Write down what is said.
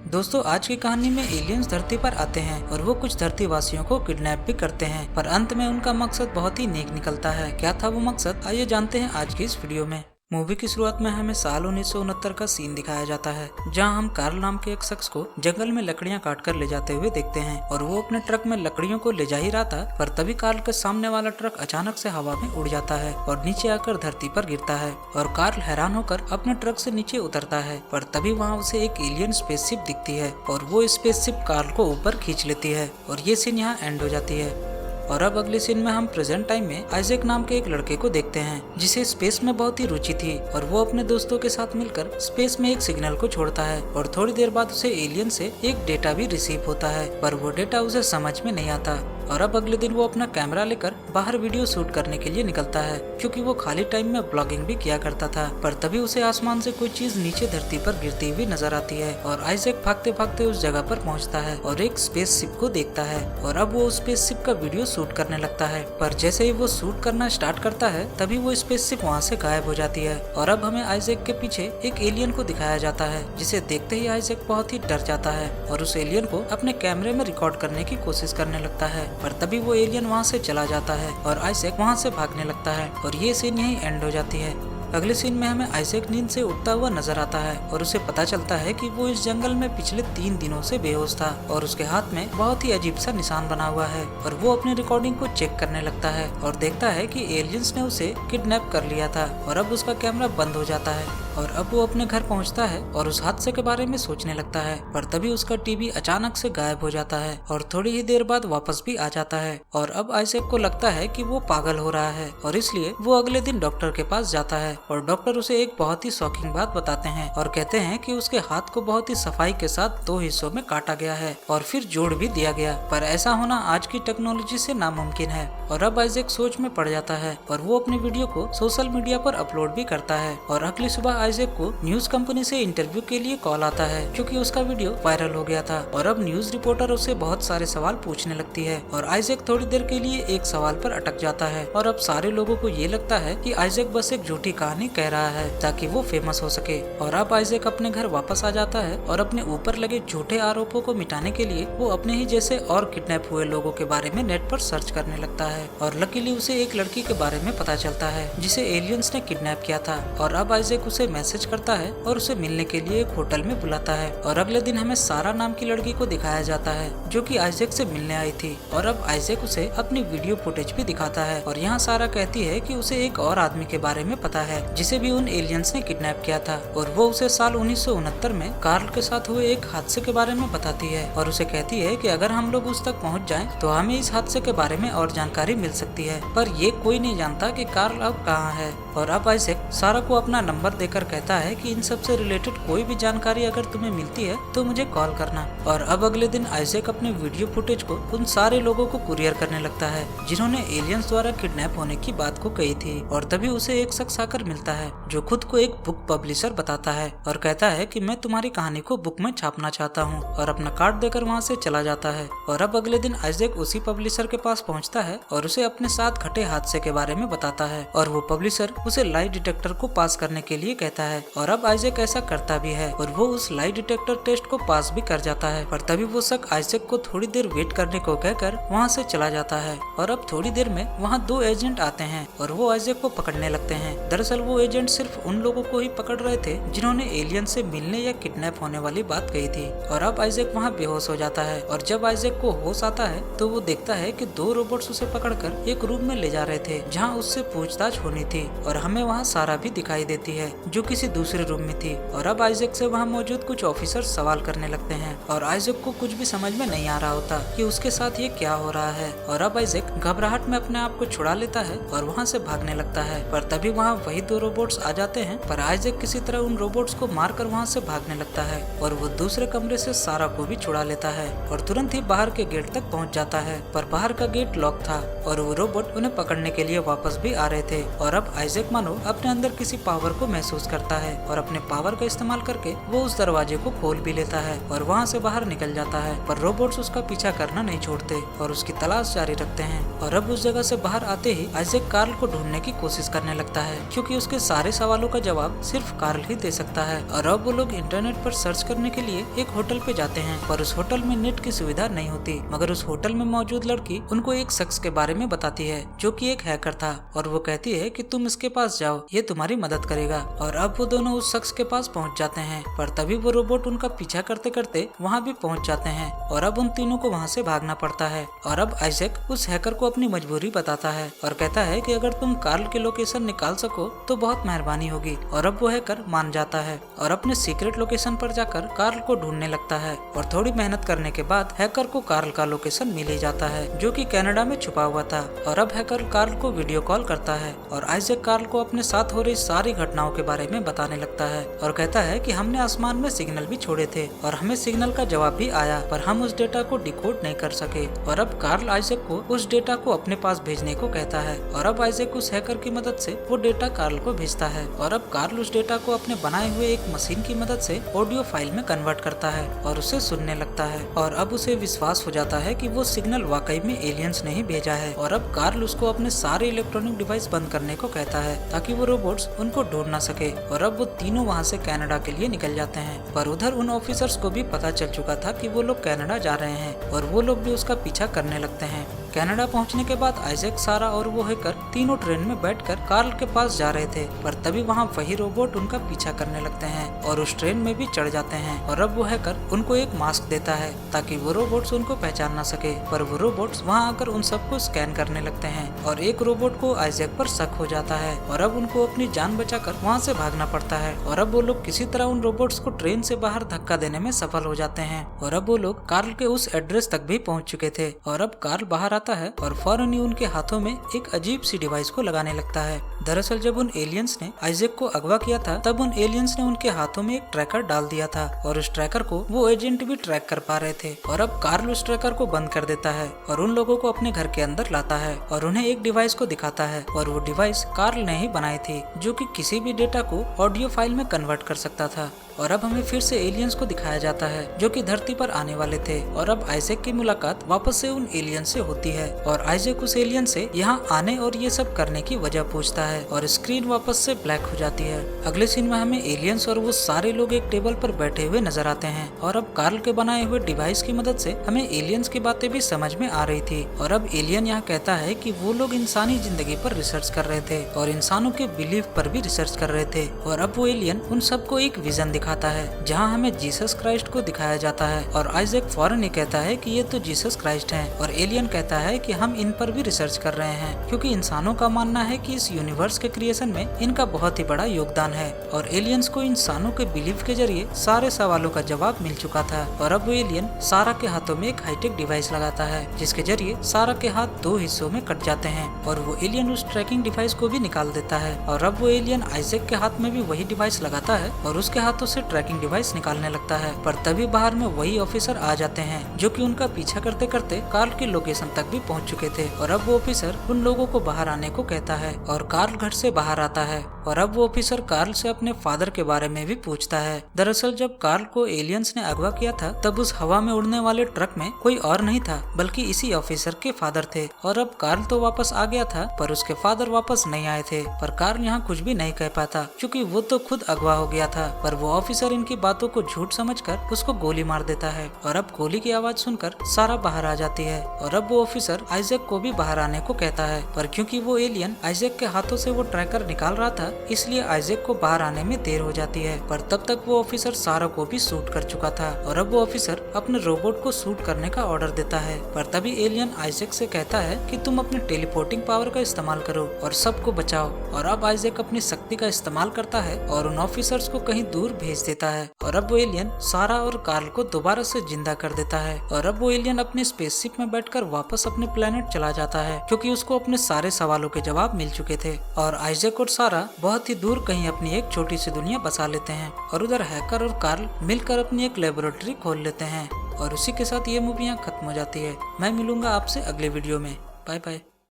दोस्तों, आज की कहानी में एलियंस धरती पर आते हैं और वो कुछ धरती वासियों को किडनैप भी करते हैं, पर अंत में उनका मकसद बहुत ही नेक निकलता है। क्या था वो मकसद, आइए जानते हैं आज की इस वीडियो में। मूवी की शुरुआत में हमें साल 1969 का सीन दिखाया जाता है, जहां हम कार्ल नाम के एक शख्स को जंगल में लकड़ियां काट कर ले जाते हुए देखते हैं और वो अपने ट्रक में लकड़ियों को ले जा ही रहा था, पर तभी कार्ल के सामने वाला ट्रक अचानक से हवा में उड़ जाता है और नीचे आकर धरती पर गिरता है और कार्ल हैरान होकर अपने ट्रक से नीचे उतरता है, पर तभी वहाँ उसे एक एलियन स्पेसशिप दिखती है और वो स्पेसशिप कार्ल को ऊपर खींच लेती है और ये सीन यहाँ एंड हो जाती है। और अब अगले सीन में हम प्रेजेंट टाइम में आइजैक नाम के एक लड़के को देखते हैं, जिसे स्पेस में बहुत ही रुचि थी और वो अपने दोस्तों के साथ मिलकर स्पेस में एक सिग्नल को छोड़ता है और थोड़ी देर बाद उसे एलियन से एक डेटा भी रिसीव होता है, पर वो डेटा उसे समझ में नहीं आता। और अब अगले दिन वो अपना कैमरा लेकर बाहर वीडियो शूट करने के लिए निकलता है, क्योंकि वो खाली टाइम में ब्लॉगिंग भी किया करता था, पर तभी उसे आसमान से कोई चीज नीचे धरती पर गिरती हुई नजर आती है और आइजैक भागते भागते उस जगह पर पहुंचता है और एक स्पेसशिप को देखता है और अब वो स्पेसशिप का वीडियो शूट करने लगता है, पर जैसे ही वो शूट करना स्टार्ट करता है तभी वो स्पेसशिप वहाँ से गायब हो जाती है और अब हमें आइजैक के पीछे एक एलियन को दिखाया जाता है, जिसे देखते ही आइजैक बहुत ही डर जाता है और उस एलियन को अपने कैमरे में रिकॉर्ड करने की कोशिश करने लगता है, पर तभी वो एलियन वहाँ से चला जाता है और आइजैक वहाँ से भागने लगता है और ये सीन यहीं एंड हो जाती है। अगले सीन में हमें आइजैक नींद से उठता हुआ नजर आता है और उसे पता चलता है कि वो इस जंगल में पिछले 3 दिनों से बेहोश था और उसके हाथ में बहुत ही अजीब सा निशान बना हुआ है और वो अपनी रिकॉर्डिंग को चेक करने लगता है और देखता है कि एलियंस ने उसे किडनैप कर लिया था और अब उसका कैमरा बंद हो जाता है और अब वो अपने घर पहुंचता है और उस हादसे के बारे में सोचने लगता है, पर तभी उसका टीवी अचानक से गायब हो जाता है और थोड़ी ही देर बाद वापस भी आ जाता है और अब आइजैक को लगता है कि वो पागल हो रहा है और इसलिए वो अगले दिन डॉक्टर के पास जाता है और डॉक्टर उसे एक बहुत ही शॉकिंग बात बताते हैं और कहते हैं कि उसके हाथ को बहुत ही सफाई के साथ 2 हिस्सों में काटा गया है और फिर जोड़ भी दिया गया, पर ऐसा होना आज की टेक्नोलॉजी से नामुमकिन है। और अब आइजैक सोच में पड़ जाता है और वो अपनी वीडियो को सोशल मीडिया पर अपलोड भी करता है और अगली सुबह आइजैक को न्यूज कंपनी से इंटरव्यू के लिए कॉल आता है, क्योंकि उसका वीडियो वायरल हो गया था और अब न्यूज रिपोर्टर उससे बहुत सारे सवाल पूछने लगती है और आइजैक थोड़ी देर के लिए एक सवाल पर अटक जाता है और अब सारे लोगों को ये लगता है कि आइजैक बस एक झूठी कहानी कह रहा है ताकि वो फेमस हो सके। और अब आइजैक अपने घर वापस आ जाता है और अपने ऊपर लगे झूठे आरोपों को मिटाने के लिए वो अपने ही जैसे और किडनैप हुए लोगों के बारे में नेट पर सर्च करने लगता है और लकीली उसे एक लड़की के बारे में पता चलता है जिसे एलियंस ने किडनैप किया था और अब आइजैक उसे मैसेज करता है और उसे मिलने के लिए एक होटल में बुलाता है और अगले दिन हमें सारा नाम की लड़की को दिखाया जाता है जो कि आइजैक से मिलने आई थी और अब आइजैक उसे अपनी वीडियो फुटेज भी दिखाता है और यहाँ सारा कहती है कि उसे एक और आदमी के बारे में पता है जिसे भी उन एलियंस ने किडनैप किया था और वो उसे साल 1969 में कार्ल के साथ हुए एक हादसे के बारे में बताती है और उसे कहती है कि अगर हम लोग उस तक पहुँच जाएं तो हमें इस हादसे के बारे में और जानकारी मिल सकती है, पर ये कोई नहीं जानता कि कार्ल अब कहाँ है। और अब आइजैक सारा को अपना नंबर देकर कहता है कि इन सब से रिलेटेड कोई भी जानकारी अगर तुम्हें मिलती है तो मुझे कॉल करना। और अब अगले दिन आइजैक अपने वीडियो फुटेज को उन सारे लोगों को कुरियर करने लगता है जिन्होंने एलियंस द्वारा किडनैप होने की बात को कही थी और तभी उसे एक शख्स आकर मिलता है जो खुद को एक बुक पब्लिशर बताता है और कहता है कि मैं तुम्हारी कहानी को बुक में छापना चाहता हूँ और अपना कार्ड देकर वहाँ से चला जाता है। और अब अगले दिन आइजैक उसी पब्लिशर के पास पहुँचता है और उसे अपने साथ घटे हादसे के बारे में बताता है और वो पब्लिशर उसे लाई डिटेक्टर को पास करने के लिए कहता है और अब आइजैक ऐसा करता भी है और वो उस लाई डिटेक्टर टेस्ट को पास भी कर जाता है, पर तभी वो शख्स आइजैक को थोड़ी देर वेट करने को कहकर वहाँ से चला जाता है। और अब थोड़ी देर में वहाँ 2 एजेंट आते हैं और वो आइजैक को पकड़ने लगते हैं। दरअसल वो एजेंट सिर्फ उन लोगों को ही पकड़ रहे थे जिन्होंने एलियन से मिलने या किडनैप होने वाली बात कही थी। और अब आइजैक वहाँ बेहोश हो जाता है और जब आइजैक को होश आता है तो वो देखता है कि 2 रोबोट्स उसे पकड़कर एक रूम में ले जा रहे थे जहाँ उससे पूछताछ होनी थी और हमें वहाँ सारा भी दिखाई देती है जो किसी दूसरे रूम में थी। और अब आइजैक से वहाँ मौजूद कुछ ऑफिसर सवाल करने लगते हैं और आइजैक को कुछ भी समझ में नहीं आ रहा होता कि उसके साथ ये क्या हो रहा है। और अब आइजैक घबराहट में अपने आप को छुड़ा लेता है और वहाँ से भागने लगता है, पर तभी वहाँ वही 2 रोबोट्स आ जाते हैं, पर आइजैक किसी तरह उन रोबोट्स को मारकर वहाँ से भागने लगता है और वो दूसरे कमरे से सारा को भी छुड़ा लेता है और तुरंत ही बाहर के गेट तक पहुँच जाता है, पर बाहर का गेट लॉक था और वो रोबोट उन्हें पकड़ने के लिए वापस भी आ रहे थे। और अब आइजैक मानो अपने अंदर किसी पावर को महसूस करता है और अपने पावर का इस्तेमाल करके वो उस दरवाजे को खोल भी लेता है और वहाँ से बाहर निकल जाता है, पर रोबोट्स उसका पीछा करना नहीं छोड़ते और उसकी तलाश जारी रखते हैं। और अब उस जगह से बाहर आते ही आइजैक कार्ल को ढूंढने की कोशिश करने लगता है, क्योंकि कि उसके सारे सवालों का जवाब सिर्फ कार्ल ही दे सकता है। और अब वो लोग इंटरनेट पर सर्च करने के लिए एक होटल पे जाते हैं, पर उस होटल में नेट की सुविधा नहीं होती। मगर उस होटल में मौजूद लड़की उनको एक शख्स के बारे में बताती है जो कि एक हैकर था, और वो कहती है कि तुम इसके पास जाओ, ये तुम्हारी मदद करेगा। और अब वो दोनों उस शख्स के पास पहुंच जाते हैं, पर तभी वो रोबोट उनका पीछा करते करते वहाँ भी पहुंच जाते हैं, और अब उन तीनों को वहाँ से भागना पड़ता है। और अब आइजैक उस हैकर को अपनी मजबूरी बताता है और कहता है कि अगर तुम कार्ल की लोकेशन निकाल सको तो बहुत मेहरबानी होगी। और अब वो हैकर मान जाता है और अपने सीक्रेट लोकेशन पर जाकर कार्ल को ढूंढने लगता है। और थोड़ी मेहनत करने के बाद हैकर को कार्ल का लोकेशन मिल ही जाता है, जो कि कनाडा में छुपा हुआ था। और अब हैकर कार्ल को वीडियो कॉल करता है और आइजैक कार्ल को अपने साथ हो रही सारी घटनाओं के बारे में बताने लगता है और कहता है कि हमने आसमान में सिग्नल भी छोड़े थे और हमें सिग्नल का जवाब भी आया, पर हम उस डेटा को डिकोड नहीं कर सके। और अब कार्ल आइजैक को उस डेटा को अपने पास भेजने को कहता है, और अब आइजैक उस हैकर की मदद से वो डेटा कार्ल को भेजता है। और अब कार्ल उस डेटा को अपने बनाए हुए एक मशीन की मदद से ऑडियो फाइल में कन्वर्ट करता है और उसे सुनने लगता है। और अब उसे विश्वास हो जाता है कि वो सिग्नल वाकई में एलियंस ने ही भेजा है। और अब कार्ल उसको अपने सारे इलेक्ट्रॉनिक डिवाइस बंद करने को कहता है ताकि वो रोबोट्स उनको ढूंढ ना सके। और अब वो तीनों वहाँ से कनाडा के लिए निकल जाते हैं, पर उधर उन ऑफिसर्स को भी पता चल चुका था कि वो लोग कनाडा जा रहे हैं और वो लोग भी उसका पीछा करने लगते हैं। कनाडा पहुंचने के बाद आइजैक, सारा और वो हैकर तीनों ट्रेन में बैठकर कार्ल के पास जा रहे थे, पर तभी वहाँ वही रोबोट उनका पीछा करने लगते हैं और उस ट्रेन में भी चढ़ जाते हैं। और अब वो हैकर उनको एक मास्क देता है ताकि वो रोबोट्स उनको पहचान ना सके, पर वो रोबोट्स वहाँ आकर उन सबको स्कैन करने लगते हैं और एक रोबोट को आइजैक पर शक हो जाता है और अब उनको अपनी जान बचाकर वहाँ से भागना पड़ता है। और अब वो लोग किसी तरह उन रोबोट्स को ट्रेन से बाहर धक्का देने में सफल हो जाते हैं और अब वो लोग कार्ल के उस एड्रेस तक भी पहुँच चुके थे। और अब कार्ल बाहर आता है और फौरन ही उनके हाथों में एक अजीब सी डिवाइस को लगाने लगता है। दरअसल जब उन एलियंस ने आइजैक को अगवा किया था, तब उन एलियंस ने उनके हाथों में एक ट्रैकर डाल दिया था और उस ट्रैकर को वो एजेंट भी ट्रैक कर पा रहे थे। और अब कार्ल उस ट्रैकर को बंद कर देता है और उन लोगों को अपने घर के अंदर लाता है और उन्हें एक डिवाइस को दिखाता है, और वो डिवाइस कार्ल ने ही बनाई थी, जो कि किसी भी डेटा को ऑडियो फाइल में कन्वर्ट कर सकता था। और अब हमें फिर से एलियंस को दिखाया जाता है जो कि धरती पर आने वाले थे। और अब आइजैक की मुलाकात वापस से उन एलियन से होती है और आइजैक उस एलियन से यहाँ आने और ये सब करने की वजह पूछता है और स्क्रीन वापस से ब्लैक हो जाती है। अगले सीन में हमें एलियंस और वो सारे लोग एक टेबल पर बैठे हुए नजर आते हैं और अब कार्ल के बनाए हुए डिवाइस की मदद से हमें एलियंस की बातें भी समझ में आ रही थी। और अब एलियन यहाँ कहता है कि वो लोग इंसानी जिंदगी पर रिसर्च कर रहे थे और इंसानों के बिलीफ पर भी रिसर्च कर रहे थे। और अब वो एलियन उन सबको एक विजन दिखाता है जहाँ हमें जीसस क्राइस्ट को दिखाया जाता है और आइजैक फौरन ही कहता है कि ये तो जीसस क्राइस्ट हैं। और एलियन कहता है कि हम इन पर भी रिसर्च कर रहे हैं क्योंकि इंसानों का मानना है कि इस यूनिवर्स के क्रिएशन में इनका बहुत ही बड़ा योगदान है। और एलियंस को इंसानों के बिलीफ के जरिए सारे सवालों का जवाब मिल चुका था। और अब वो एलियन सारा के हाथों में एक हाईटेक डिवाइस लगाता है जिसके जरिए सारा के हाथ दो हिस्सों में कट जाते हैं और वो एलियन उस ट्रैकिंग डिवाइस को भी निकाल देता है। और अब वो एलियन आइजैक के हाथ में भी वही डिवाइस लगाता है और उसके हाथों से ट्रैकिंग डिवाइस निकालने लगता है, पर तभी बाहर में वही ऑफिसर आ जाते हैं जो कि उनका पीछा करते करते कार्ल की लोकेशन तक भी पहुंच चुके थे। और अब वो ऑफिसर उन लोगों को बाहर आने को कहता है और कार्ल घर से बाहर आता है। और अब वो ऑफिसर कार्ल से अपने फादर के बारे में भी पूछता है। दरअसल जब कार्ल को एलियंस ने अगवा किया था तब उस हवा में उड़ने वाले ट्रक में कोई और नहीं था बल्कि इसी ऑफिसर के फादर थे। और अब कार्ल तो वापस आ गया था पर उसके फादर वापस नहीं आए थे, पर कार्ल यहाँ कुछ भी नहीं कह पाता क्योंकि वो तो खुद अगवा हो गया था। पर वो ऑफिसर इनकी बातों को झूठ समझकर उसको गोली मार देता है और अब गोली की आवाज सुनकर सारा बाहर आ जाती है। और अब वो ऑफिसर आइजैक को भी बाहर आने को कहता है, पर क्योंकि वो एलियन आइजैक के हाथों से वो ट्रैकर निकाल रहा था इसलिए आइजैक को बाहर आने में देर हो जाती है। पर तब तक वो ऑफिसर सारा को भी शूट कर चुका था और अब वो ऑफिसर अपने रोबोट को शूट करने का ऑर्डर देता है। पर तभी एलियन आइजैक से कहता है कि तुम अपने टेलीपोर्टिंग पावर का इस्तेमाल करो और सबको बचाओ। और अब आइजैक अपनी शक्ति का इस्तेमाल करता है और उन ऑफिसर्स को कहीं दूर भेज देता है। और अब वो एलियन सारा और कार्ल को दोबारा से जिंदा कर देता है। और अब वो एलियन अपने स्पेसशिप में बैठकर वापस अपने प्लेनेट चला जाता है क्योंकि उसको अपने सारे सवालों के जवाब मिल चुके थे। और आइजैक और सारा बहुत ही दूर कहीं अपनी एक छोटी सी दुनिया बसा लेते हैं और उधर हैकर और कार्ल मिलकर अपनी एक लेबोरेटरी खोल लेते हैं। और उसी के साथ ये मूवी यहाँ खत्म हो जाती है। मैं मिलूंगा आपसे अगले वीडियो में। Bye bye.